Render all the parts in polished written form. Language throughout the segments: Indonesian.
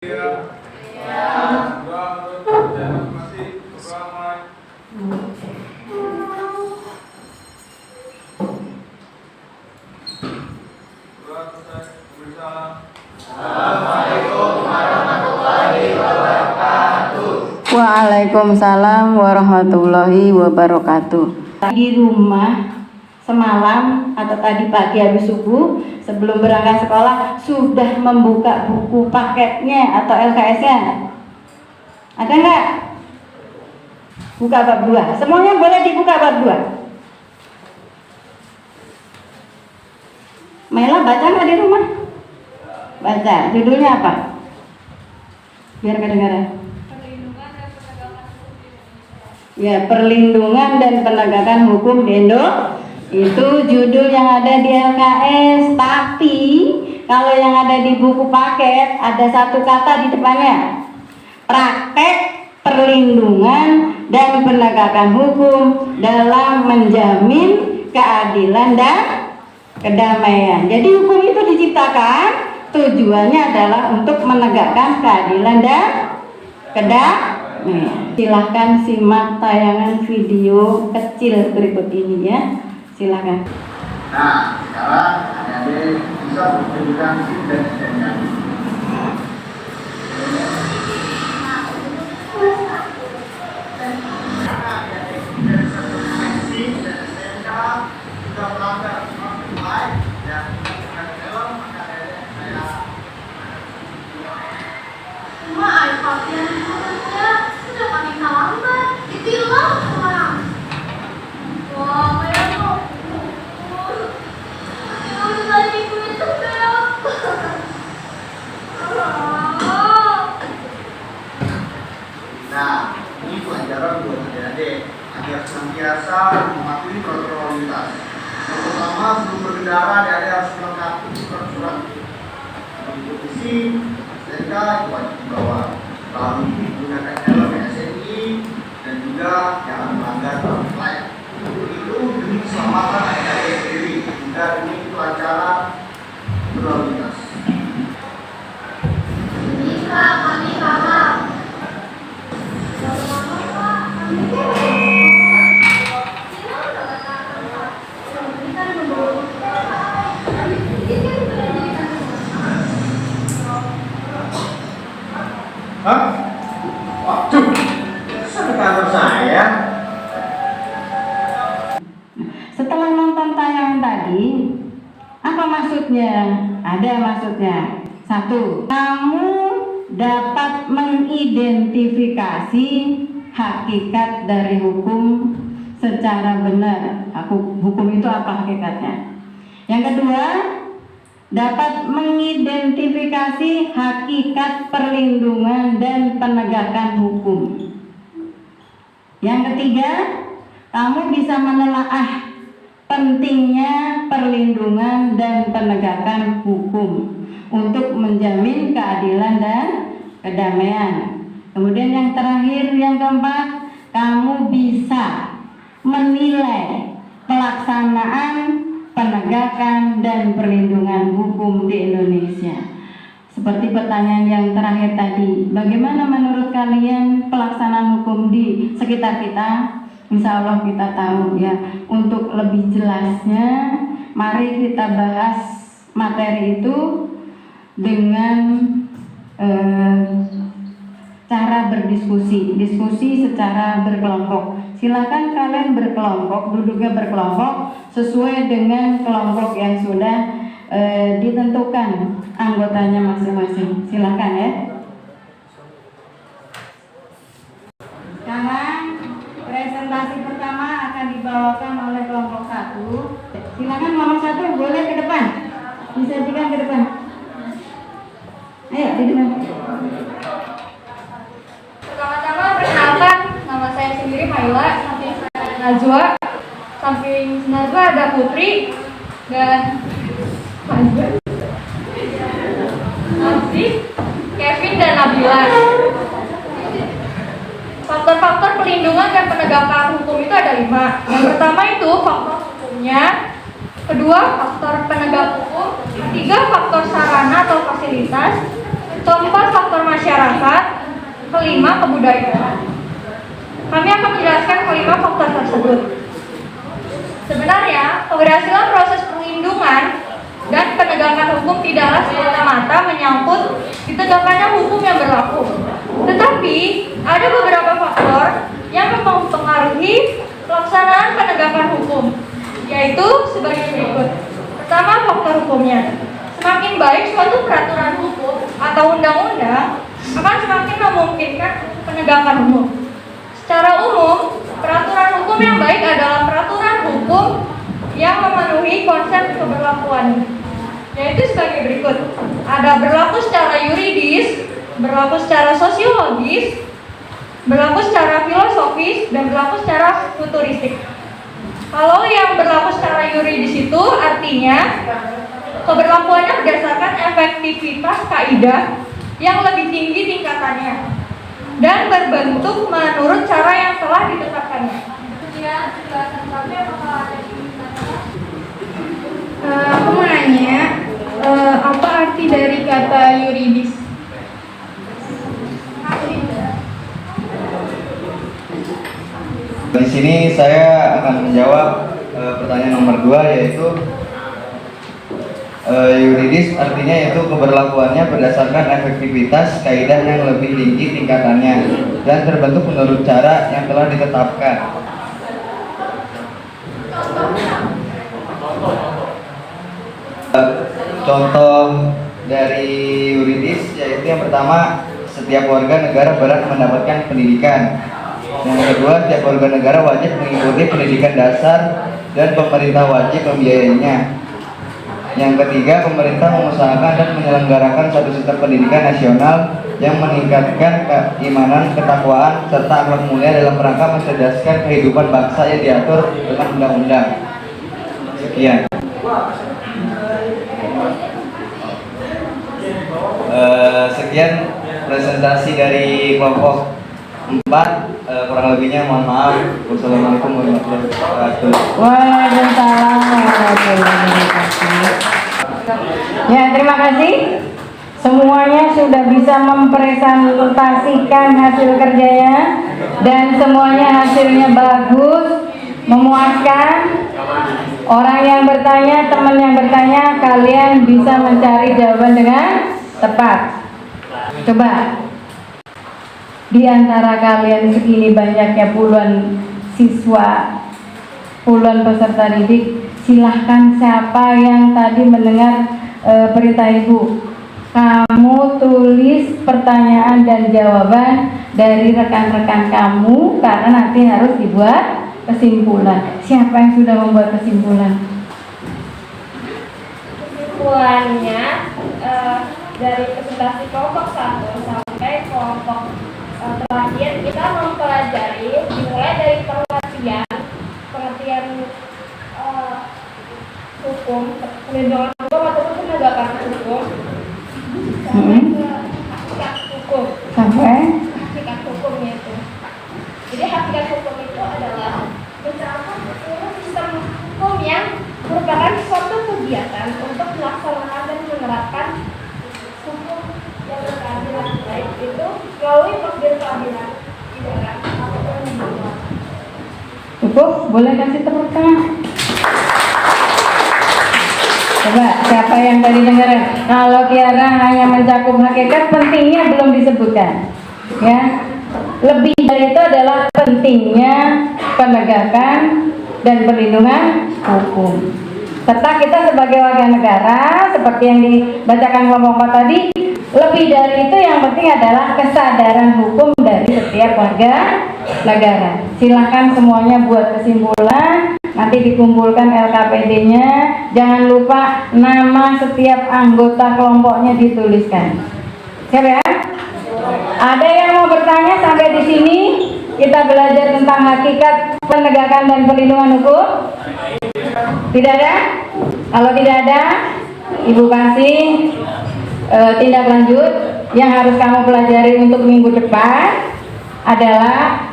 Ya. Doa untuk masing-masing beramai. Assalamualaikum warahmatullahi wabarakatuh. Waalaikumsalam warahmatullahi wabarakatuh. Di rumah semalam atau tadi pagi habis subuh sebelum berangkat sekolah sudah membuka buku paketnya atau LKS-nya? Ada nggak? Buka bab 2. Semuanya boleh dibuka bab 2. Mela baca nggak di rumah? Baca. Judulnya apa? Biar kedengaran. Ya, perlindungan dan penegakan hukum di Indo. Itu judul yang ada di LKS. Tapi kalau yang ada di buku paket ada satu kata di depannya. Praktek perlindungan dan penegakan hukum dalam menjamin keadilan dan kedamaian. Jadi hukum itu diciptakan tujuannya adalah untuk menegakkan keadilan dan kedamaian. Silahkan simak tayangan video kecil berikut ini ya. Silahkan. Nah, sekarang adik-adik bisa menunjukkan sim dan stnk. Sudah melanggar aturan lain dan film maka saya iPad-nya sudah kami lambat ditilang orang. Wah, kayak kok udah tadi itu kayak Nah, ini pelajaran buat adik-adik agar senantiasa mematuhi protokol lalu lintas. Yang pertama, sebelum berkendara adik-adik harus melengkapi surat-surat seperti SIM, STNK itu wajib dibawa. Lalu menggunakan helm SNI dan juga jangan melanggar traffic light. Itu demi keselamatan adik-adik sendiri dan demi kelancaran berlalu lintas. jika kami paham. Hah? Waduh, sampai kantor saya. Setelah nonton tayangan tadi, apa maksudnya? Ada maksudnya. 1. Kamu dapat mengidentifikasi hakikat dari hukum secara benar. Hukum itu apa hakikatnya? Yang kedua, dapat mengidentifikasi hakikat perlindungan dan penegakan hukum. Yang ketiga, kamu bisa menelaah pentingnya perlindungan dan penegakan hukum untuk menjamin keadilan dan kedamaian. Kemudian yang terakhir, yang keempat, kamu bisa menilai pelaksanaan penegakan dan perlindungan hukum di Indonesia. Seperti pertanyaan yang terakhir tadi, bagaimana menurut kalian pelaksanaan hukum di sekitar kita? Insya Allah kita tahu ya. Untuk lebih jelasnya, mari kita bahas materi itu dengan cara berdiskusi, diskusi secara berkelompok. Silakan kalian berkelompok, duduknya berkelompok sesuai dengan kelompok yang sudah ditentukan anggotanya masing-masing. Silakan ya. Sekarang presentasi pertama akan dibawakan oleh kelompok 1. Silakan nomor 1 boleh ke depan. Disajikan ke depan. Ayo di depan. Pertama-tama perkenalkan, nama saya sendiri Maila, samping saya ada Najwa, samping Najwa ada Putri dan Aziz, Kevin dan Nabila. Faktor-faktor perlindungan dan penegakan hukum itu ada 5. Yang pertama itu faktor hukumnya, kedua faktor penegak hukum, ketiga faktor sarana atau fasilitas, keempat faktor masyarakat. kelima, kebudayaan. Kami akan menjelaskan kelima faktor tersebut. Sebenarnya, keberhasilan proses perlindungan dan penegakan hukum tidaklah semata-mata menyangkut ditegakkannya hukum yang berlaku. Tetapi, ada beberapa faktor yang mempengaruhi pelaksanaan penegakan hukum, yaitu sebagai berikut. Pertama, faktor hukumnya. Semakin baik suatu peraturan hukum atau undang-undang akan semakin memungkinkan penegakan hukum. Secara umum, peraturan hukum yang baik adalah peraturan hukum yang memenuhi konsep keberlakuan, yaitu sebagai berikut. Ada berlaku secara yuridis, berlaku secara sosiologis, berlaku secara filosofis, dan berlaku secara futuristik. Kalau yang berlaku secara yuridis itu artinya keberlakuannya berdasarkan efektivitas kaidah yang lebih tinggi tingkatannya dan berbentuk menurut cara yang telah ditetapkannya. Ya, penjelasan kami apakah ada di Aku mau nanya, apa arti dari kata yuridis? Di sini saya akan menjawab pertanyaan nomor 2, yaitu yuridis artinya yaitu keberlakuannya berdasarkan efektivitas kaidah yang lebih tinggi tingkatannya dan terbentuk menurut cara yang telah ditetapkan. Contoh dari yuridis yaitu yang pertama, setiap warga negara berhak mendapatkan pendidikan. Yang kedua, setiap warga negara wajib mengikuti pendidikan dasar dan pemerintah wajib membiayainya. Yang ketiga, pemerintah mengusahakan dan menyelenggarakan satu sistem pendidikan nasional yang meningkatkan keimanan, ketakwaan, serta akhlak mulia dalam rangka mencerdaskan kehidupan bangsa yang diatur dengan undang-undang. Sekian. Sekian presentasi dari kelompok 4, kurang lebihnya mohon maaf. Wassalamualaikum warahmatullahi wabarakatuh. Waalaikumsalam warahmatullahi wabarakatuh. Ya, terima kasih. Semuanya sudah bisa mempresentasikan hasil kerjanya dan semuanya hasilnya bagus, memuaskan. Orang yang bertanya, teman yang bertanya, kalian bisa mencari jawaban dengan tepat. Coba di antara kalian segini banyaknya puluhan siswa, puluhan peserta didik, silahkan siapa yang tadi mendengar berita ibu, kamu tulis pertanyaan dan jawaban dari rekan-rekan kamu karena nanti harus dibuat kesimpulan. Siapa yang sudah membuat kesimpulan? Kesimpulannya dari presentasi kelompok 1 sampai kelompok terakhir kita mempelajari dimulai dari pengertian hukum, perlindungan hukum ataupun penegakan hukum sampai ke hakikat hukum. Sampai Hakikat hukumnya itu. Jadi hakikat hukum itu adalah mencerahkan seluruh sistem hukum yang merupakan suatu kegiatan untuk melaksanakan dan menerapkan hukum yang berkeadilan, baik itu melalui prosedur keadilan pidana ataupun pidana. cukup, boleh kasih tepuk tangan. Coba siapa yang tadi dengar? Kalau Kiara hanya mencakup hakikat, pentingnya belum disebutkan. Ya, lebih dari itu adalah pentingnya penegakan dan perlindungan hukum. Serta kita sebagai warga negara, seperti yang dibacakan kelompok 4 tadi, lebih dari itu yang penting adalah kesadaran hukum dari setiap warga negara. Silakan semuanya buat kesimpulan, nanti dikumpulkan LKPD-nya. Jangan lupa nama setiap anggota kelompoknya dituliskan. Siap ya? Ada yang mau bertanya sampai di sini? Kita belajar tentang hakikat penegakan dan perlindungan hukum. Tidak ada? Kalau tidak ada, Ibu kasih tindak lanjut. Yang harus kamu pelajari untuk minggu depan adalah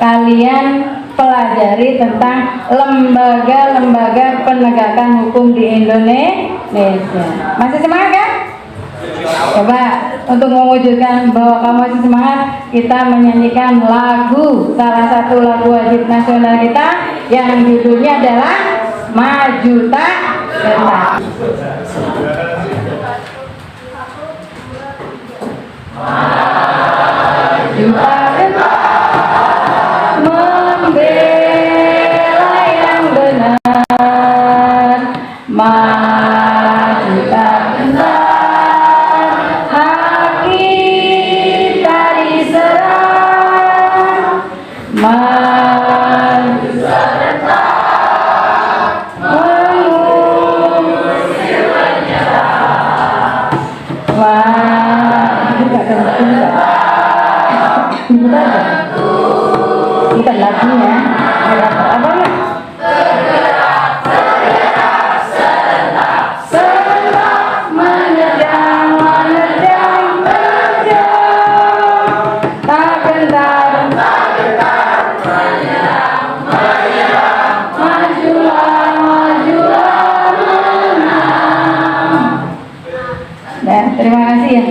kalian pelajari tentang lembaga-lembaga penegakan hukum di Indonesia. Masih semangat kan? Coba untuk mewujudkan bahwa kamu masih semangat, kita menyanyikan lagu, salah satu lagu wajib nasional kita yang judulnya adalah Maju Tak Gentar. Maju tak gentar, membela yang benar. Maju tak gentar, hak kita diserang. Maju tak gentar, mengusir penyerang. Maju tak gentar. Bukan lagunya, apa enggak? Serentak menerjang, menerjang, menerjang. Tak gentar, menyerang, menyerang. Majulah, majulah, menang. Dan terima kasih ya.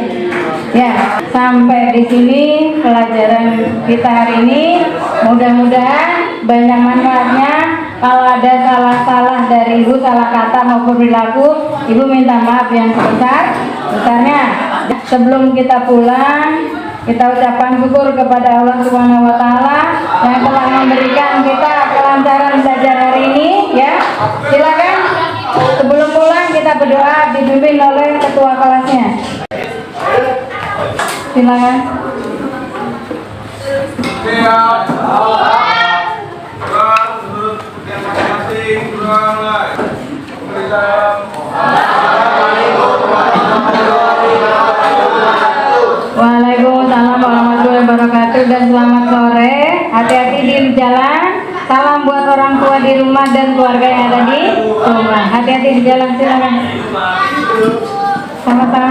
Ya, sampai di sini pelajaran kita hari ini. Mudah-mudahan banyak manfaatnya. Kalau ada salah-salah dari Ibu, salah kata maupun perilaku, Ibu minta maaf yang sebesar-besarnya. Sebelum kita pulang, kita ucapkan syukur kepada Allah Subhanahu wa Ta'ala yang telah memberikan kita kelancaran belajar hari ini. Ya, silakan. Sebelum pulang kita berdoa dipimpin oleh ketua kelasnya. Silakan. Siap. Menurut yang masing-masing mulai. Waalaikumsalam warahmatullahi wabarakatuh dan selamat sore. Hati-hati di jalan. Salam buat orang tua di rumah dan keluarga yang ada di rumah. Hati-hati di jalan, silakan. Sama-sama.